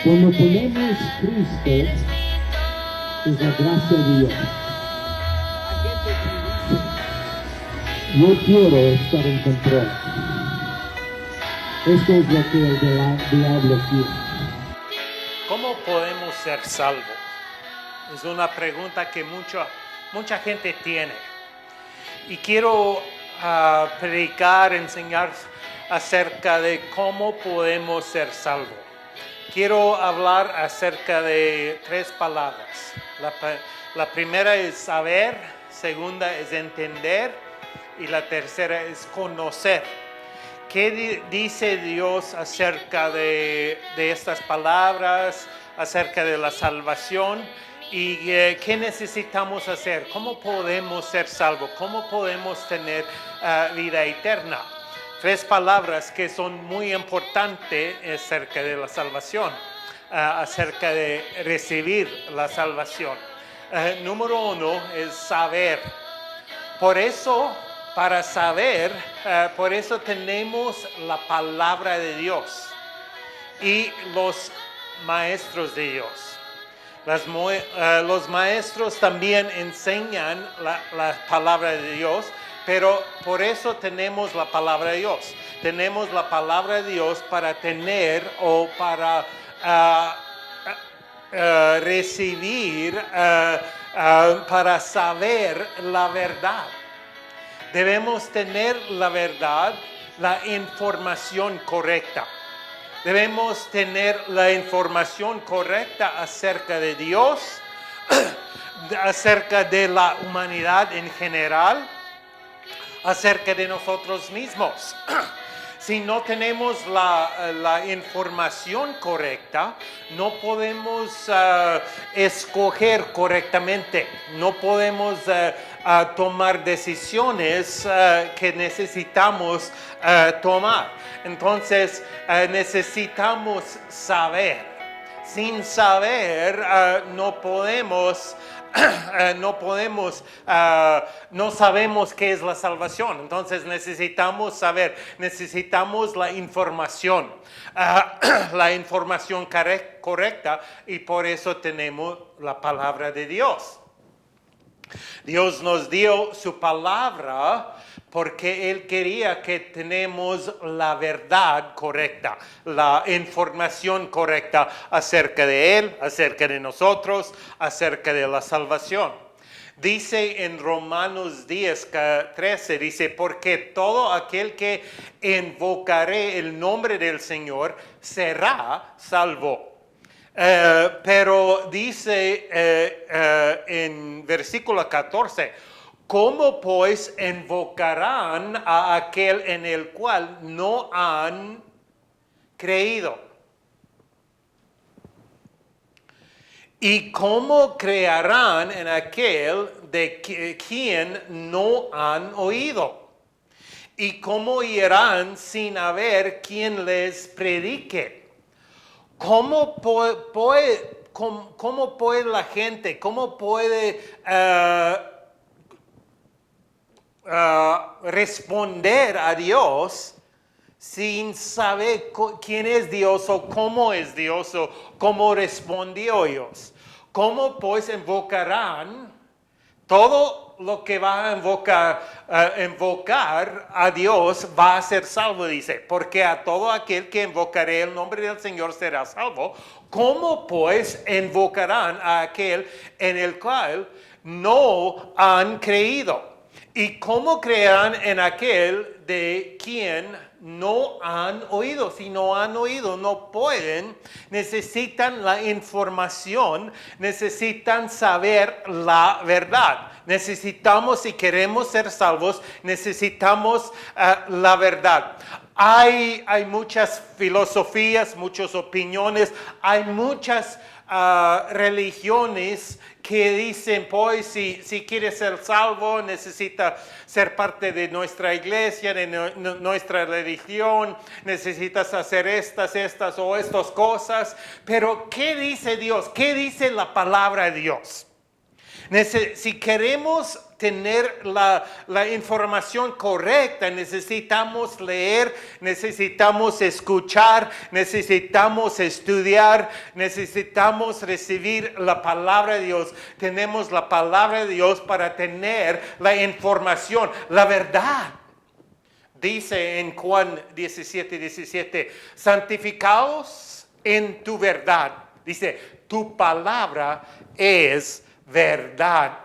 Cuando ponemos Cristo, es la gracia de Dios. Yo quiero estar en control. Esto es lo que el diablo quiere. ¿Cómo podemos ser salvos? Es una pregunta que mucha gente tiene. Y quiero predicar, enseñar acerca de cómo podemos ser salvos. Quiero hablar acerca de 3 palabras. La primera es saber, segunda es entender y la tercera es conocer. ¿Qué dice Dios acerca de estas palabras, acerca de la salvación? ¿Y qué necesitamos hacer? ¿Cómo podemos ser salvos? ¿Cómo podemos tener vida eterna? 3 palabras que son muy importantes acerca de la salvación, acerca de recibir la salvación. Número 1 es saber. Por eso, para saber, por eso tenemos la palabra de Dios y los maestros de Dios. Los maestros también enseñan la palabra de Dios, pero por eso tenemos la palabra de Dios. Tenemos la palabra de Dios para tener o para recibir, para saber la verdad. Debemos tener la verdad, la información correcta. Debemos tener la información correcta acerca de Dios, acerca de la humanidad en general, acerca de nosotros mismos. Si no tenemos la información correcta, no podemos escoger correctamente, no podemos tomar decisiones que necesitamos tomar. Entonces necesitamos saber. Sin saber no sabemos qué es la salvación. Entonces necesitamos saber, necesitamos la información correcta, y por eso tenemos la palabra de Dios. Dios nos dio su palabra porque Él quería que tenemos la verdad correcta, la información correcta acerca de Él, acerca de nosotros, acerca de la salvación. Dice en Romanos 10:13, dice, porque todo aquel que invocaré el nombre del Señor será salvo. Pero dice en versículo 14, ¿cómo pues invocarán a aquel en el cual no han creído? ¿Y cómo creerán en aquel de quien no han oído? ¿Y cómo irán sin haber quien les predique? ¿Cómo puede la gente, cómo puede responder a Dios sin saber quién es Dios o cómo es Dios o cómo respondió Dios? ¿Cómo pues invocarán todo lo que va a invocar a Dios va a ser salvo? Dice, porque a todo aquel que invocaré el nombre del Señor será salvo. ¿Cómo pues invocarán a aquel en el cual no han creído? ¿Y cómo creerán en aquel de quien no han oído? Si no han oído, no pueden, necesitan la información, necesitan saber la verdad. Necesitamos, si queremos ser salvos, necesitamos la verdad. Hay muchas filosofías, muchas opiniones, hay muchas religiones que dicen, pues, si quieres ser salvo, necesita ser parte de nuestra iglesia, de nuestra religión, necesitas hacer estas o estas cosas. Pero, ¿qué dice Dios? ¿Qué dice la palabra de Dios? Si queremos tener la información correcta, necesitamos leer, necesitamos escuchar, necesitamos estudiar, necesitamos recibir la palabra de Dios. Tenemos la palabra de Dios para tener la información, la verdad. Dice en Juan 17:17, santificaos en tu verdad. Dice, tu palabra es verdad.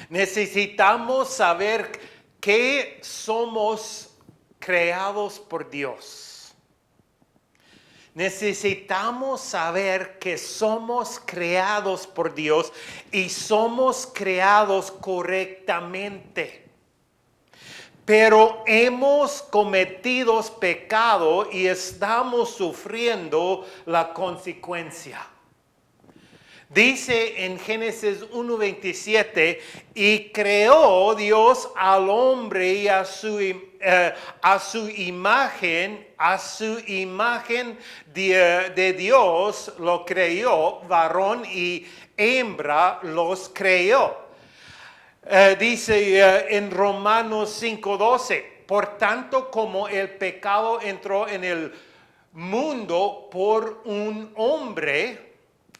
Necesitamos saber que somos creados por Dios. Necesitamos saber que somos creados por Dios y somos creados correctamente. Pero hemos cometido pecado y estamos sufriendo la consecuencia. Dice en Génesis 1:27, y creó Dios al hombre y a su imagen de Dios lo creó, varón y hembra los creó. Dice en Romanos 5:12, por tanto como el pecado entró en el mundo por un hombre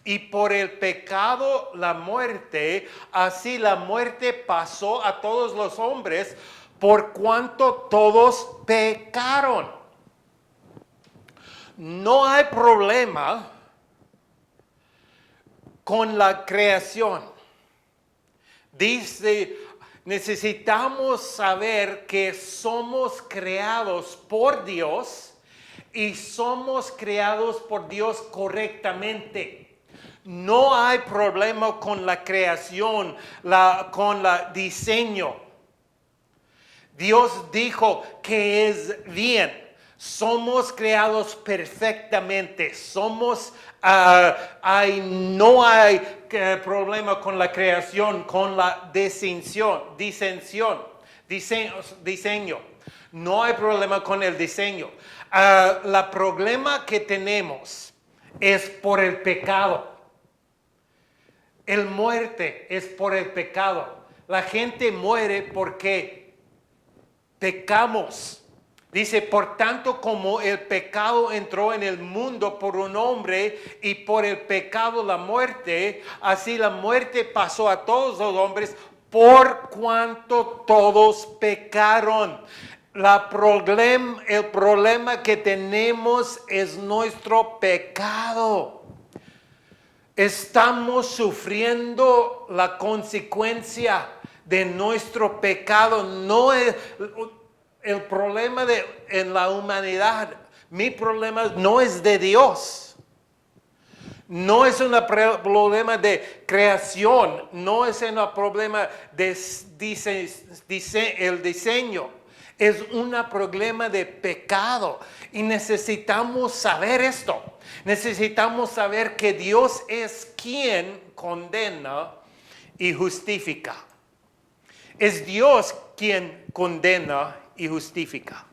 y por el pecado la muerte, así la muerte pasó a todos los hombres por cuanto todos pecaron. No hay problema con la creación. Dice, necesitamos saber que somos creados por Dios y somos creados por Dios correctamente. No hay problema con la creación, con el diseño. Dios dijo que es bien. Somos creados perfectamente. No hay problema con la creación, con la diseño. No hay problema con el diseño. El problema que tenemos es por el pecado. El muerte es por el pecado. La gente muere porque pecamos. Dice, por tanto, como el pecado entró en el mundo por un hombre y por el pecado la muerte, así la muerte pasó a todos los hombres por cuanto todos pecaron. El problema que tenemos es nuestro pecado. Estamos sufriendo la consecuencia de nuestro pecado. No es el problema en la humanidad. Mi problema no es de Dios. No es un problema de creación. No es un problema de el diseño. Es un problema de pecado. Y necesitamos saber esto. Necesitamos saber que Dios es quien condena y justifica. Es Dios quien condena y justifica.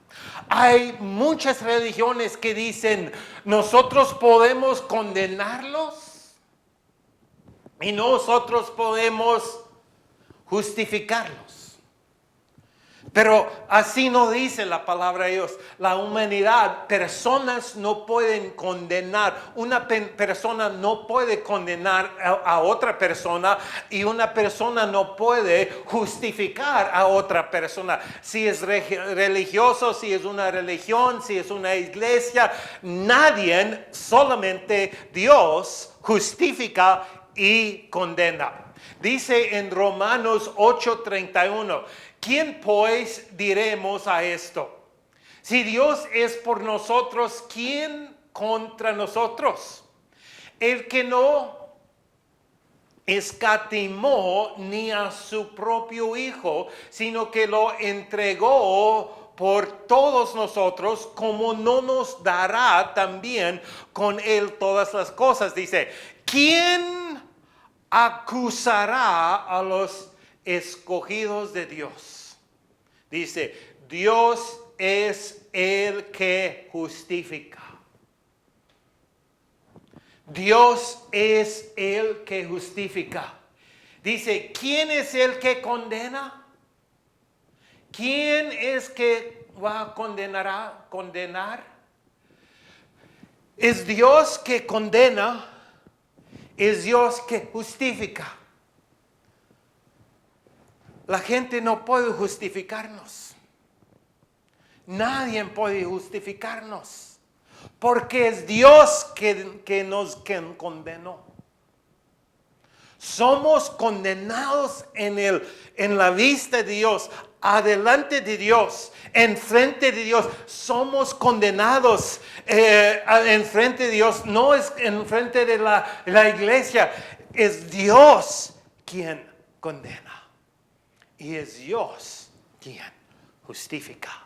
Hay muchas religiones que dicen, nosotros podemos condenarlos y nosotros podemos justificarlos. Pero así no dice la palabra de Dios. La humanidad, personas no pueden condenar. Una persona no puede condenar a otra persona y una persona no puede justificar a otra persona. Si es religioso, si es una religión, si es una iglesia, nadie, solamente Dios justifica y condena. Dice en Romanos 8:31, ¿quién pues diremos a esto? Si Dios es por nosotros, ¿quién contra nosotros? El que no escatimó ni a su propio Hijo, sino que lo entregó por todos nosotros, ¿cómo no nos dará también con él todas las cosas? Dice, ¿quién acusará a los escogidos de Dios? Dice, Dios es el que justifica. Dios es el que justifica. Dice, ¿quién es el que condena? ¿Quién es que va a condenar? Es Dios que condena, es Dios que justifica. La gente no puede justificarnos. Nadie puede justificarnos. Porque es Dios que nos condenó. Somos condenados en la vista de Dios, adelante de Dios, enfrente de Dios. Somos condenados enfrente de Dios, no es enfrente de la iglesia. Es Dios quien condena. Y es Dios quien justifica.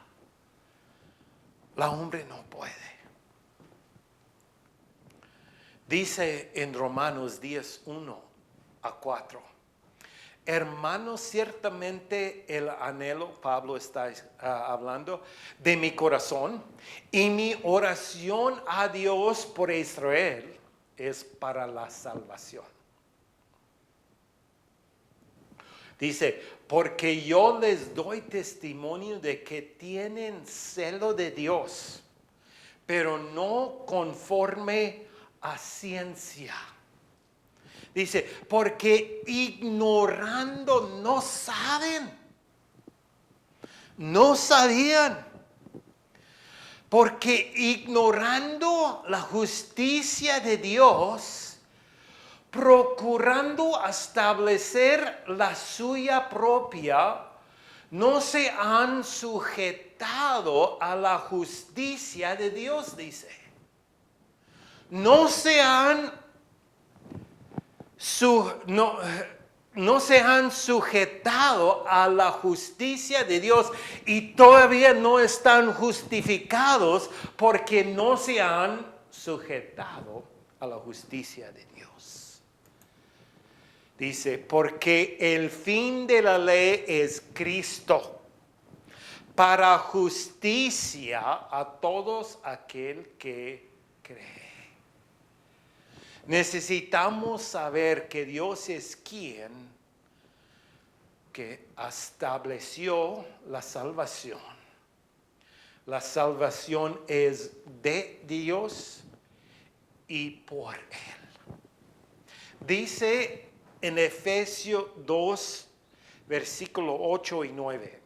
La hombre no puede. Dice en Romanos 10:1-4. Hermanos, ciertamente el anhelo, Pablo está hablando, de mi corazón y mi oración a Dios por Israel es para la salvación. Dice, porque yo les doy testimonio de que tienen celo de Dios, pero no conforme a ciencia. Dice, porque ignorando no saben, no sabían, porque ignorando la justicia de Dios, procurando establecer la suya propia, no se han sujetado a la justicia de Dios, dice. No se han sujetado a la justicia de Dios y todavía no están justificados porque no se han sujetado a la justicia de Dios. Dice, porque el fin de la ley es Cristo, para justicia a todos aquel que cree. Necesitamos saber que Dios es quien que estableció la salvación. La salvación es de Dios y por Él. Dice en Efesios 2, versículo 8 y 9.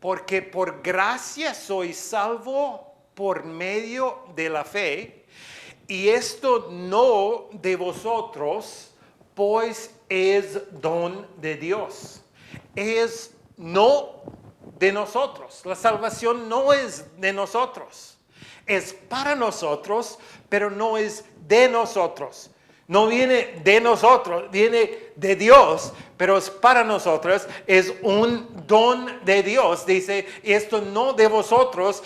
Porque por gracia soy salvo por medio de la fe. Y esto no de vosotros, pues es don de Dios. Es no de nosotros. La salvación no es de nosotros. Es para nosotros, pero no es de nosotros. No viene de nosotros, viene de Dios, pero es para nosotros. Es un don de Dios. Dice, esto no de vosotros,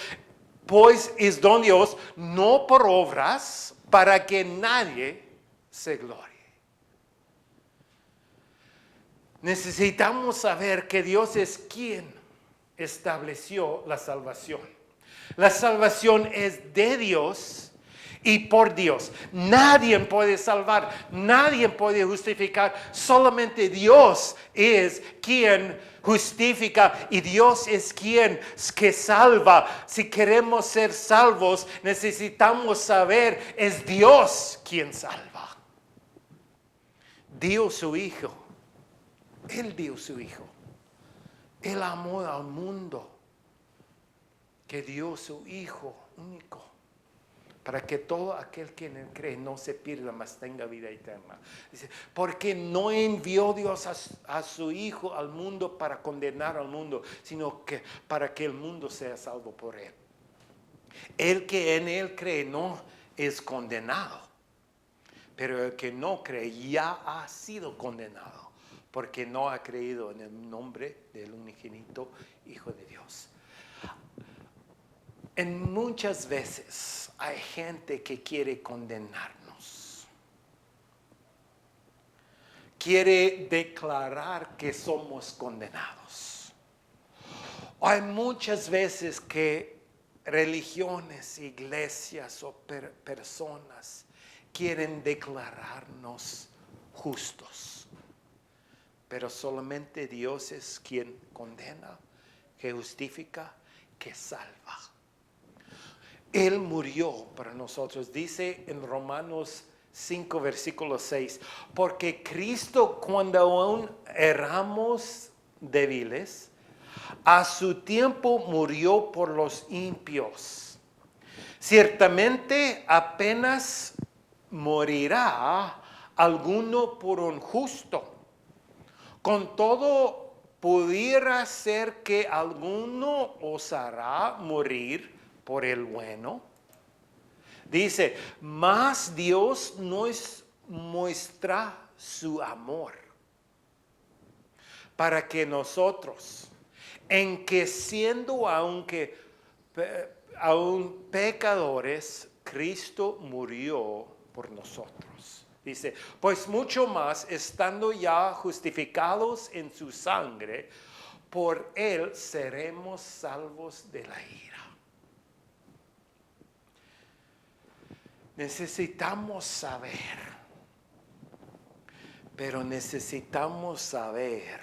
pues es don de Dios, no por obras, para que nadie se glorie. Necesitamos saber que Dios es quien estableció la salvación. La salvación es de Dios y por Dios. Nadie puede salvar, nadie puede justificar. Solamente Dios es quien justifica y Dios es quien que salva. Si queremos ser salvos, necesitamos saber, es Dios quien salva. Dio su Hijo. Él dio su Hijo. Él amó al mundo, que dio su Hijo único, para que todo aquel que en él cree no se pierda, mas tenga vida eterna. Dice, porque no envió Dios a su Hijo al mundo para condenar al mundo, sino que para que el mundo sea salvo por él. El que en él cree no es condenado, pero el que no cree ya ha sido condenado, porque no ha creído en el nombre del unigénito Hijo de Dios. En muchas veces hay gente que quiere condenarnos. Quiere declarar que somos condenados. Hay muchas veces que religiones, iglesias o personas quieren declararnos justos. pero solamente Dios es quien condena, que justifica, que salva. Él murió para nosotros, dice en Romanos 5, versículo 6, porque Cristo cuando aún éramos débiles, a su tiempo murió por los impíos. Ciertamente apenas morirá alguno por un justo. Con todo, pudiera ser que alguno osará morir por el bueno. Dice, mas Dios nos muestra su amor para que nosotros, en que siendo aún pecadores, Cristo murió por nosotros. Dice, pues mucho más, estando ya justificados en su sangre, por él seremos salvos de la ira. Necesitamos saber, pero necesitamos saber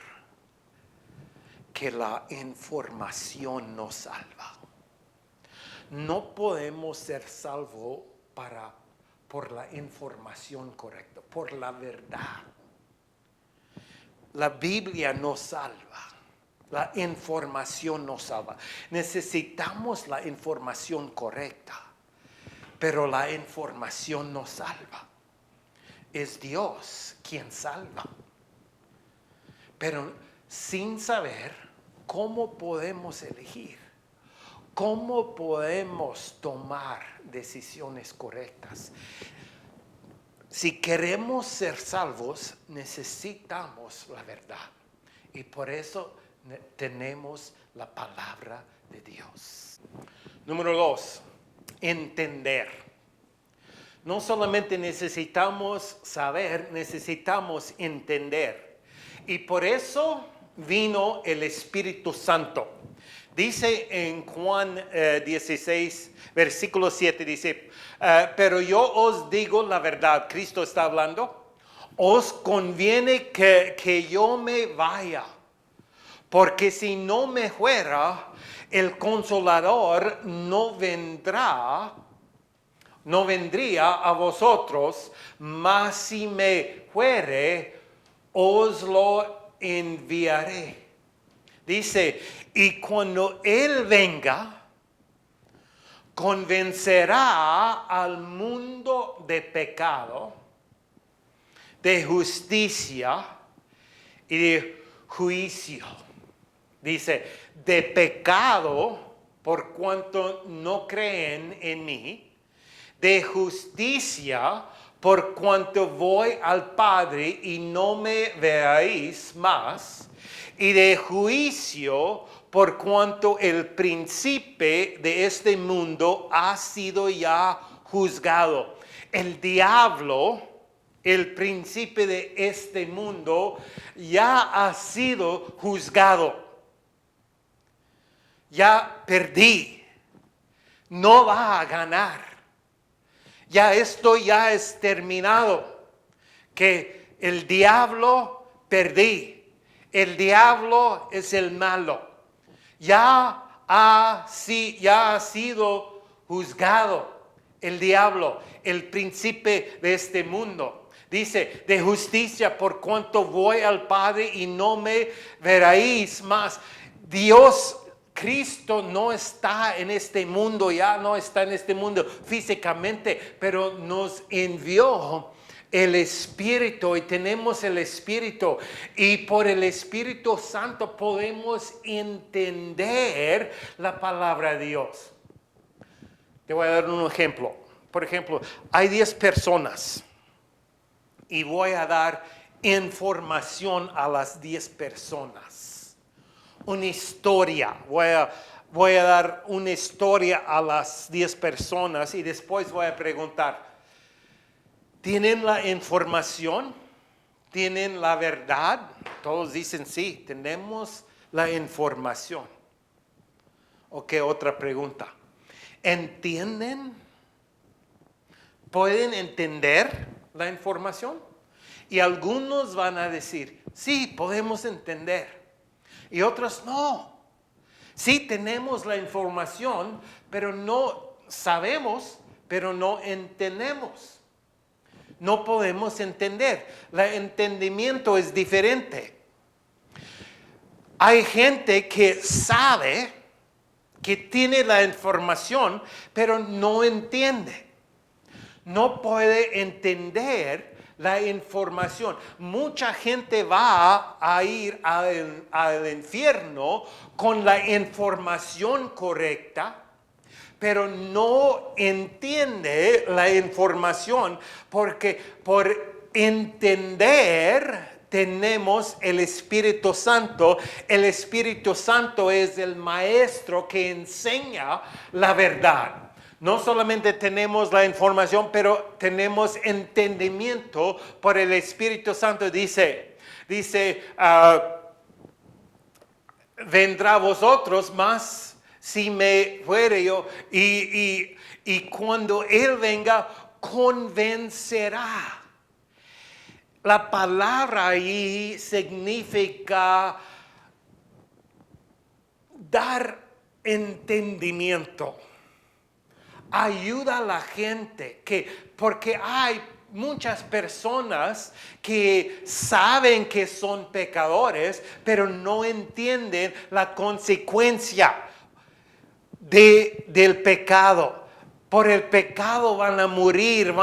que la información nos salva. No podemos ser salvos por la información correcta, por la verdad. La Biblia nos salva. La información nos salva. Necesitamos la información correcta, pero la información nos salva. Es Dios quien salva. Pero sin saber, ¿cómo podemos elegir? ¿Cómo podemos tomar decisiones correctas? Si queremos ser salvos, necesitamos la verdad. Y por eso tenemos la palabra de Dios. Número 2, entender. No solamente necesitamos saber, necesitamos entender. Y por eso vino el Espíritu Santo. Dice en Juan 16, versículo 7, dice, pero yo os digo la verdad, Cristo está hablando, os conviene que yo me vaya, porque si no me fuera, el Consolador no vendría a vosotros, mas si me fuere, os lo enviaré. Dice, y cuando Él venga, convencerá al mundo de pecado, de justicia y de juicio. Dice, de pecado por cuanto no creen en mí, de justicia por cuanto voy al Padre y no me veréis más, y de juicio por cuanto el príncipe de este mundo ha sido ya juzgado. El diablo, el príncipe de este mundo, ya ha sido juzgado. Ya perdí. No va a ganar. Ya esto ya es terminado. Que el diablo perdí. El diablo es el malo. Ya ha sido juzgado el diablo, el príncipe de este mundo. Dice, de justicia por cuanto voy al Padre y no me veréis más. Dios, Cristo no está en este mundo, ya no está en este mundo físicamente, pero nos envió el Espíritu y tenemos el Espíritu y por el Espíritu Santo podemos entender la palabra de Dios. Te voy a dar un ejemplo. Por ejemplo, hay 10 personas y voy a dar información a las 10 personas. Una historia. Voy a dar una historia a las 10 personas y después voy a preguntar, ¿tienen la información? ¿Tienen la verdad? Todos dicen sí, tenemos la información. Ok, otra pregunta. ¿Entienden? ¿Pueden entender la información? Y algunos van a decir, sí, podemos entender. Y otros no. Sí tenemos la información, pero no sabemos, pero no entendemos. No podemos entender. El entendimiento es diferente. Hay gente que sabe, que tiene la información, pero no entiende. No puede entender la información. Mucha gente va a ir al infierno con la información correcta, pero no entiende la información porque por entender tenemos el Espíritu Santo. El Espíritu Santo es el maestro que enseña la verdad. No solamente tenemos la información, pero tenemos entendimiento por el Espíritu Santo. Dice, vendrá a vosotros más si me fuere yo. Y cuando Él venga, convencerá. La palabra ahí significa dar entendimiento. Ayuda a la gente, porque hay muchas personas que saben que son pecadores, pero no entienden la consecuencia del pecado. Por el pecado van a morir,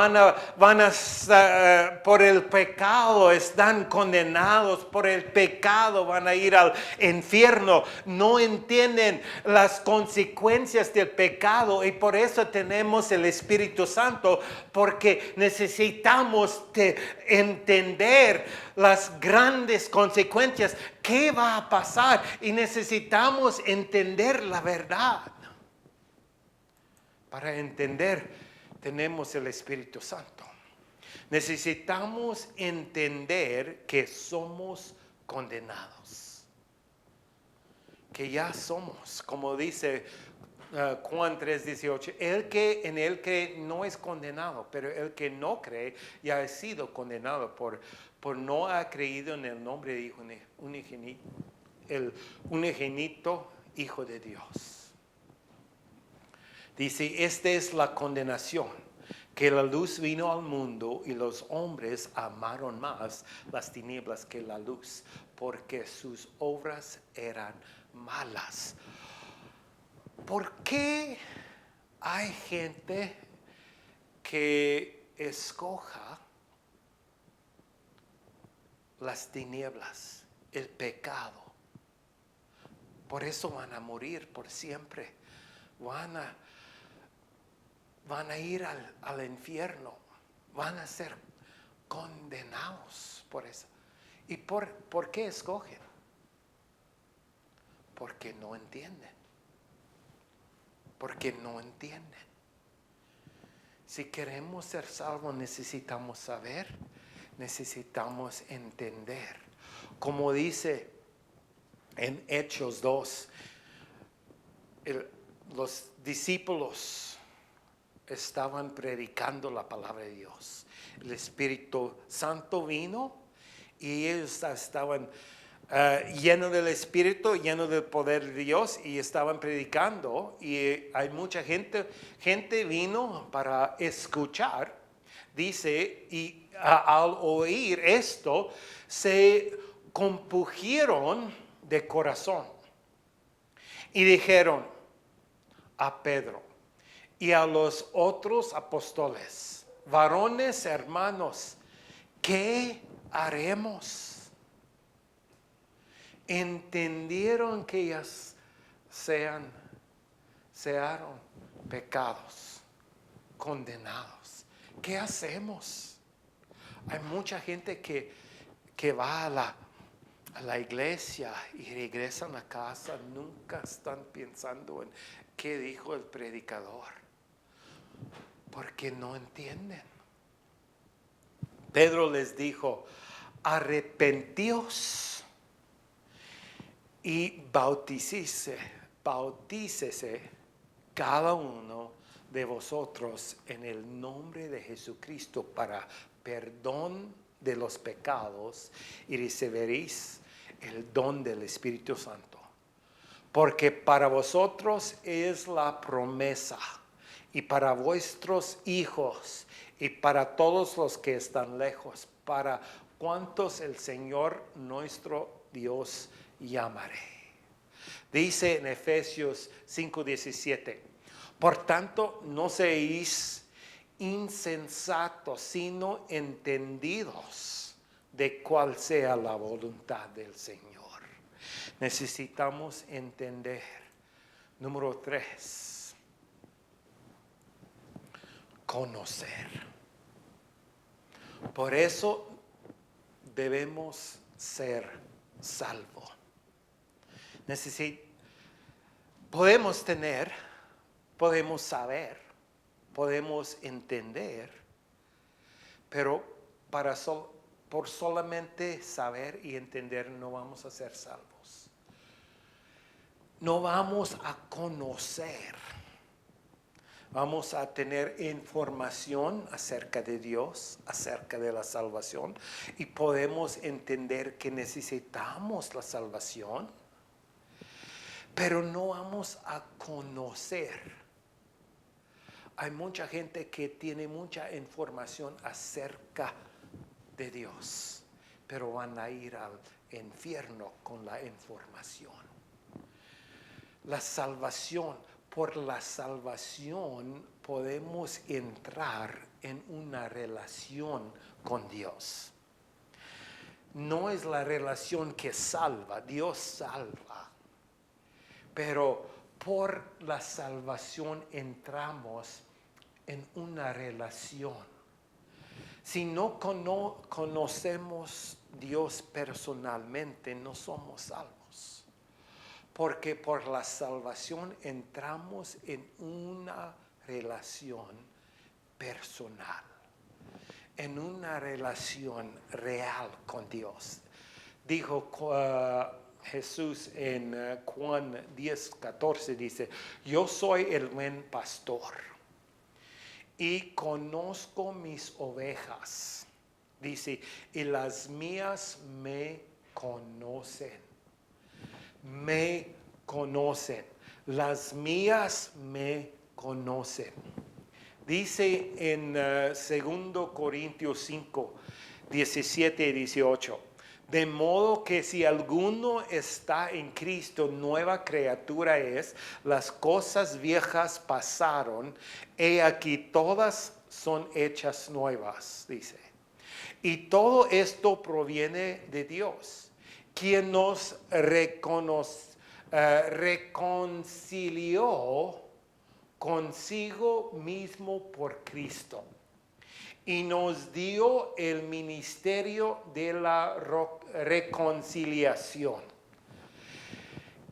por el pecado están condenados, por el pecado van a ir al infierno. No entienden las consecuencias del pecado y por eso tenemos el Espíritu Santo, porque necesitamos entender las grandes consecuencias. ¿Qué va a pasar? Y necesitamos entender la verdad. Para entender, tenemos el Espíritu Santo. Necesitamos entender que somos condenados. Que ya somos, como dice Juan 3:18, en el que no es condenado, pero el que no cree ya ha sido condenado por no haber creído en el nombre de el unigénito Hijo de Dios. Dice, esta es la condenación, que la luz vino al mundo y los hombres amaron más las tinieblas que la luz, porque sus obras eran malas. ¿Por qué hay gente que escoja las tinieblas, el pecado? Por eso van a morir por siempre. Van a ir al infierno, van a ser condenados por eso. ¿Y por qué escogen? Porque no entienden. Porque no entienden. Si queremos ser salvos, necesitamos saber, necesitamos entender. Como dice en Hechos 2, los discípulos estaban predicando la palabra de Dios. El Espíritu Santo vino y ellos estaban llenos del Espíritu, llenos del poder de Dios y estaban predicando. Y hay mucha gente vino para escuchar. Dice, y al oír esto, se compungieron de corazón y dijeron a Pedro y a los otros apóstoles, varones hermanos, ¿qué haremos? Entendieron que ellas sean pecados, condenados. ¿Qué hacemos? Hay mucha gente que va a la iglesia y regresan a casa, nunca están pensando en qué dijo el predicador. Porque no entienden. Pedro les dijo, arrepentíos y bautícese cada uno de vosotros en el nombre de Jesucristo para perdón de los pecados y recibiréis el don del Espíritu Santo. Porque para vosotros es la promesa, y para vuestros hijos, y para todos los que están lejos, para cuantos el Señor nuestro Dios llamaré. Dice en Efesios 5:17, por tanto no seáis insensatos, sino entendidos de cuál sea la voluntad del Señor. Necesitamos entender. Número 3, conocer. Por eso debemos ser salvos. Podemos tener, podemos saber, podemos entender, pero por solamente saber y entender no vamos a ser salvos. No vamos a conocer. Vamos a tener información acerca de Dios, acerca de la salvación, y podemos entender que necesitamos la salvación, pero no vamos a conocer. Hay mucha gente que tiene mucha información acerca de Dios, pero van a ir al infierno con la información. La salvación, por la salvación podemos entrar en una relación con Dios. No es la relación que salva, Dios salva. Pero por la salvación entramos en una relación. Si no conocemos Dios personalmente, no somos salvos. Porque por la salvación entramos en una relación personal, en una relación real con Dios. Dijo Jesús en Juan 10:14, dice, yo soy el buen pastor y conozco mis ovejas, dice, y las mías me conocen, las mías me conocen. Dice en 2 Corintios 5, 17 y 18, de modo que si alguno está en Cristo, nueva criatura es, las cosas viejas pasaron, he aquí todas son hechas nuevas, dice. Y todo esto proviene de Dios, quien nos reconcilió consigo mismo por Cristo y nos dio el ministerio de la reconciliación.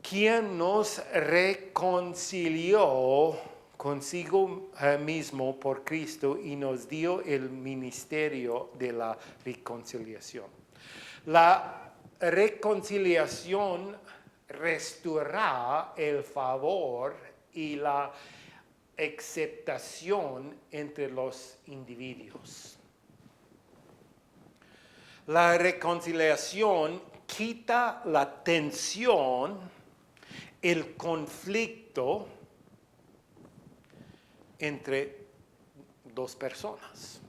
Quien nos reconcilió consigo mismo por Cristo y nos dio el ministerio de la reconciliación. La reconciliación restaurará el favor y la aceptación entre los individuos. La reconciliación quita la tensión, el conflicto entre dos personas.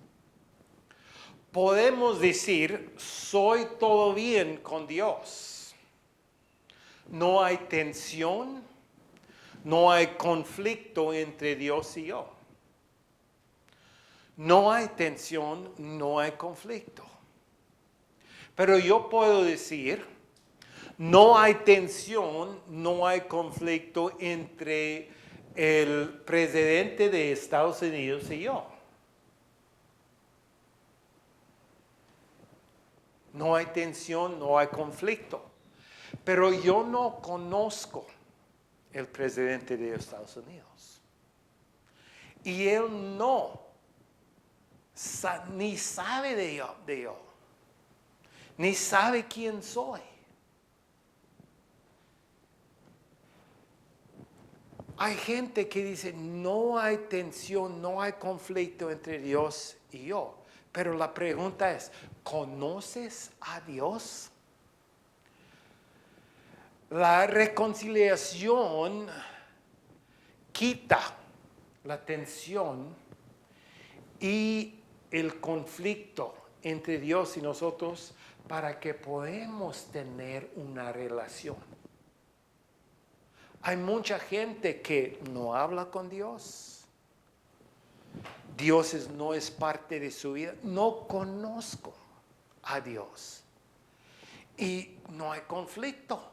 Podemos decir, soy todo bien con Dios. No hay tensión, no hay conflicto entre Dios y yo. No hay tensión, no hay conflicto. Pero yo puedo decir, no hay tensión, no hay conflicto entre el presidente de Estados Unidos y yo. No hay tensión, no hay conflicto. Pero yo no conozco el presidente de Estados Unidos. Y él ni sabe de yo, ni sabe quién soy. Hay gente que dice, no hay tensión, no hay conflicto entre Dios y yo. Pero la pregunta es, ¿conoces a Dios? La reconciliación quita la tensión y el conflicto entre Dios y nosotros para que podamos tener una relación. Hay mucha gente que no habla con Dios. Dios no es parte de su vida. No conozco a Dios. Y no hay conflicto.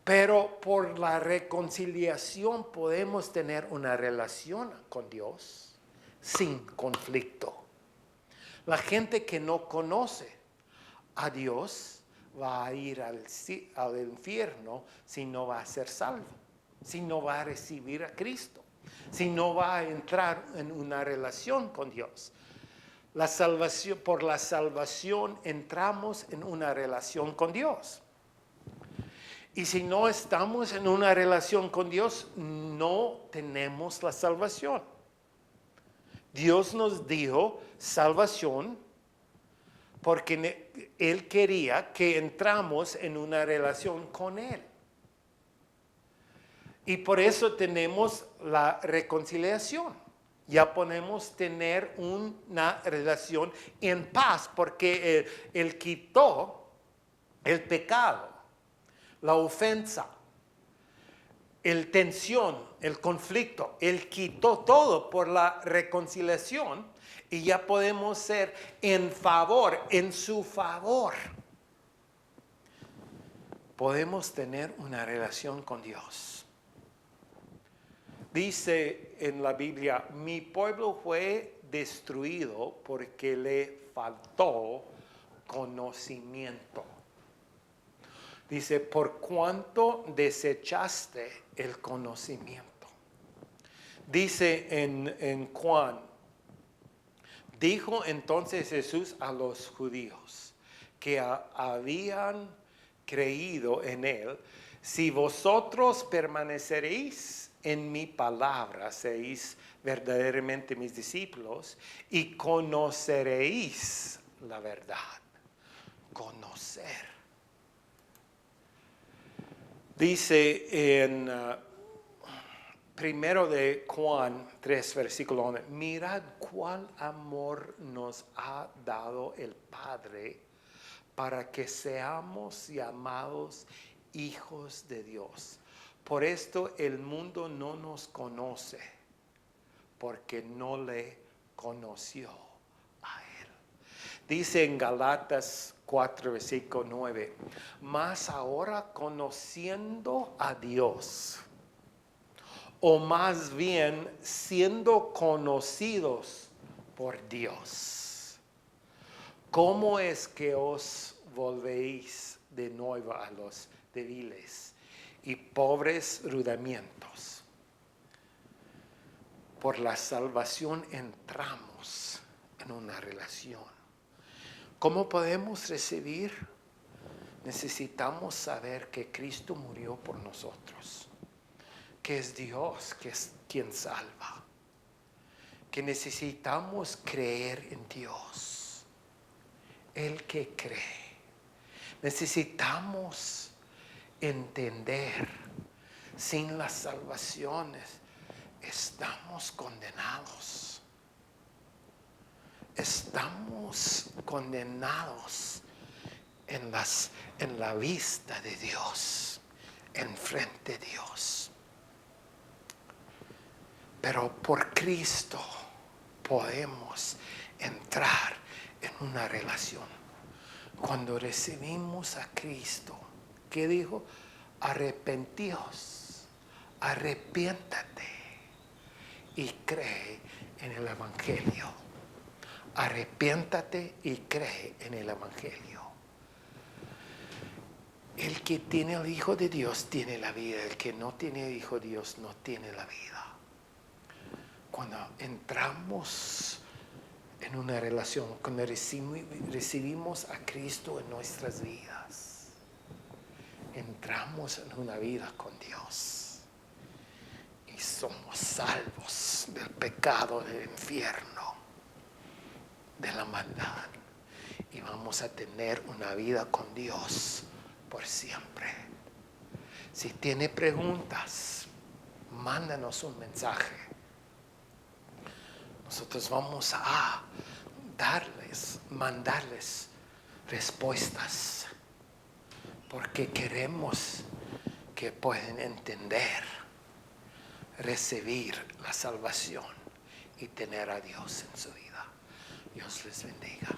Pero por la reconciliación podemos tener una relación con Dios sin conflicto. La gente que no conoce a Dios va a ir al infierno si no va a ser salvo, si no va a recibir a Cristo, si no va a entrar en una relación con Dios. Por la salvación entramos en una relación con Dios. Y si no estamos en una relación con Dios, no tenemos la salvación. Dios nos dio salvación porque Él quería que entramos en una relación con Él. Y por eso tenemos la reconciliación. Ya podemos tener una relación en paz porque Él quitó el pecado, la ofensa, el tensión, el conflicto. Él quitó todo por la reconciliación y ya podemos ser en favor, en su favor. Podemos tener una relación con Dios. Dice en la Biblia, mi pueblo fue destruido porque le faltó conocimiento. Dice, por cuanto desechaste el conocimiento. Dice en Juan, dijo entonces Jesús a los judíos que habían creído en él, si vosotros permaneceréis en mi palabra, seréis verdaderamente mis discípulos y conoceréis la verdad. Conocer. Dice en primero de Juan 3, versículo 1, mirad cuál amor nos ha dado el Padre para que seamos llamados hijos de Dios. Por esto el mundo no nos conoce, porque no le conoció a Él. Dice en Galatas 4, versículo 9, mas ahora conociendo a Dios, o más bien siendo conocidos por Dios, ¿cómo es que os volvéis de nuevo a los débiles y pobres rudimientos? Por la salvación entramos en una relación. ¿Cómo podemos recibir? Necesitamos saber que Cristo murió por nosotros, que es Dios que es quien salva, que necesitamos creer en Dios, el que cree. Necesitamos entender, sin las salvaciones estamos condenados. Estamos condenados en la vista de Dios, enfrente de Dios. Pero por Cristo podemos entrar en una relación. Cuando recibimos a Cristo, ¿qué dijo? Arrepentíos, arrepiéntate y cree en el Evangelio. Arrepiéntate y cree en el Evangelio. El que tiene el Hijo de Dios tiene la vida. El que no tiene el Hijo de Dios no tiene la vida. Cuando entramos en una relación, cuando recibimos a Cristo en nuestras vidas, entramos en una vida con Dios y somos salvos del pecado del infierno. de la maldad y vamos a tener una vida con Dios por siempre. Si tiene preguntas, mándanos un mensaje. Nosotros vamos a mandarles respuestas, porque queremos que puedan entender, recibir la salvación y tener a Dios en su vida. Dios les bendiga.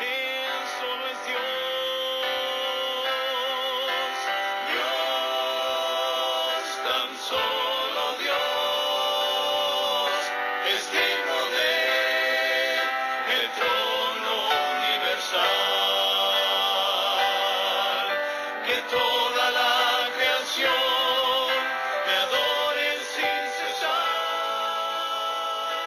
Él solo es Dios, Dios, tan solo Dios, es digno del trono universal, que todo